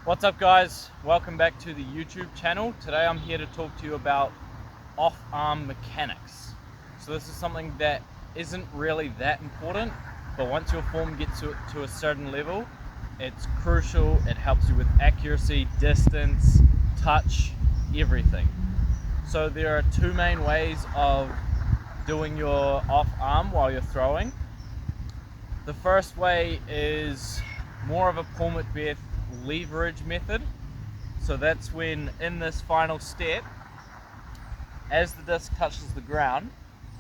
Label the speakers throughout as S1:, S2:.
S1: What's up guys, welcome back to the YouTube channel. Today I'm here to talk to you about off-arm mechanics. So this is something that isn't really that important, but once your form gets to a certain level, it's crucial. It helps you with accuracy, distance, touch, everything. So there are two main ways of doing your off-arm while you're throwing. The first way is more of a Paul Macbeth leverage method. So that's when in this final step, as the disc touches the ground,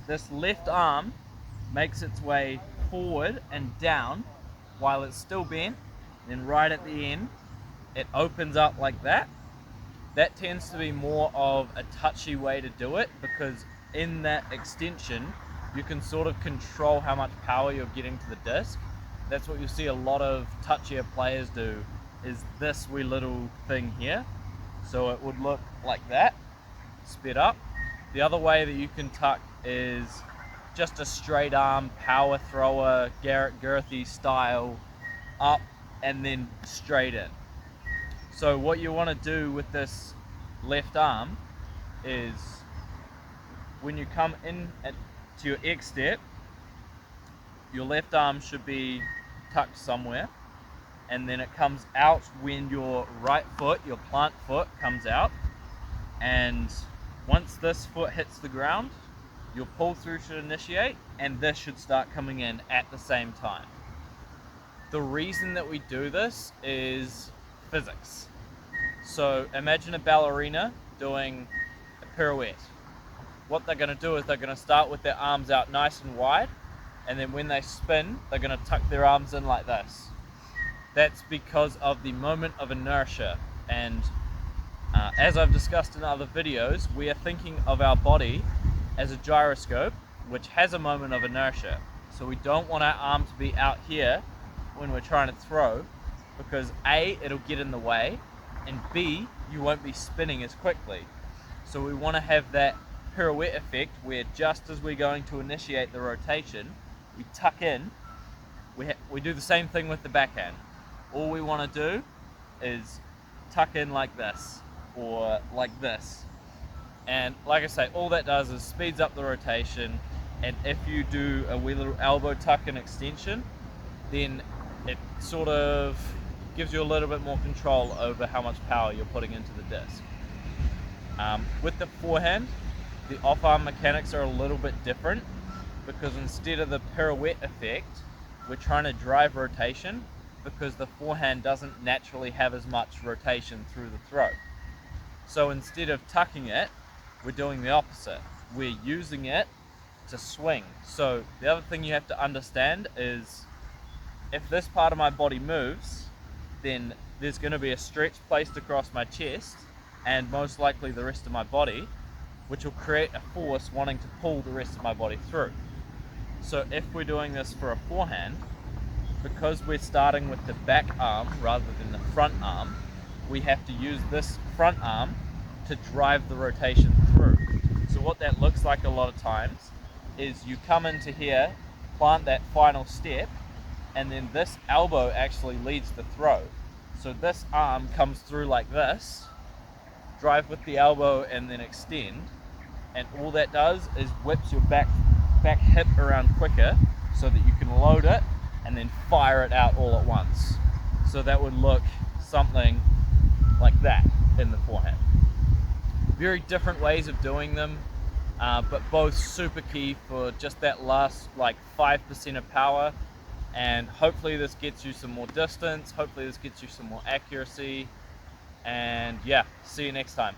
S1: this left arm makes its way forward and down while it's still bent. Then right at the end, it opens up like that. That tends to be more of a touchy way to do it, because in that extension, you can sort of control how much power you're getting to the disc. That's what you see a lot of touchier players do, is this wee little thing here. So it would look like that, sped up. The other way that you can tuck is just a straight arm power thrower, Garrett Girthy style, up and then straight in. So what you want to do with this left arm is when you come in to your X step, your left arm should be tucked somewhere, and then it comes out when your right foot, your plant foot, comes out. And once this foot hits the ground, your pull through should initiate, and this should start coming in at the same time. The reason that we do this is physics. So imagine a ballerina doing a pirouette. What they're going to do is they're going to start with their arms out nice and wide, and then when they spin, they're going to tuck their arms in like this. That's because of the moment of inertia, and as I've discussed in other videos, we are thinking of our body as a gyroscope which has a moment of inertia. So we don't want our arm to be out here when we're trying to throw, because A, it'll get in the way, and B, you won't be spinning as quickly. So we want to have that pirouette effect where just as we're going to initiate the rotation, we tuck in. We do the same thing with the backhand. All we want to do is tuck in like this or like this, and like I say, all that does is speeds up the rotation. And if you do a wee little elbow tuck and extension, then it sort of gives you a little bit more control over how much power you're putting into the disc. With the forehand, the off-arm mechanics are a little bit different, because instead of the pirouette effect, we're trying to drive rotation, because the forehand doesn't naturally have as much rotation through the throw. So instead of tucking it, we're doing the opposite. We're using it to swing. So the other thing you have to understand is, if this part of my body moves, then there's going to be a stretch placed across my chest and most likely the rest of my body, which will create a force wanting to pull the rest of my body through. So if we're doing this for a forehand, because we're starting with the back arm rather than the front arm, we have to use this front arm to drive the rotation through. So what that looks like a lot of times is you come into here, plant that final step, and then this elbow actually leads the throw. So this arm comes through like this, drive with the elbow and then extend, and all that does is whips your back hip around quicker so that you can load it and then fire it out all at once. So that would look something like that in the forehand. Very different ways of doing them, but both super key for just that last like 5% of power. And hopefully this gets you some more distance, hopefully this gets you some more accuracy, and yeah, see you next time.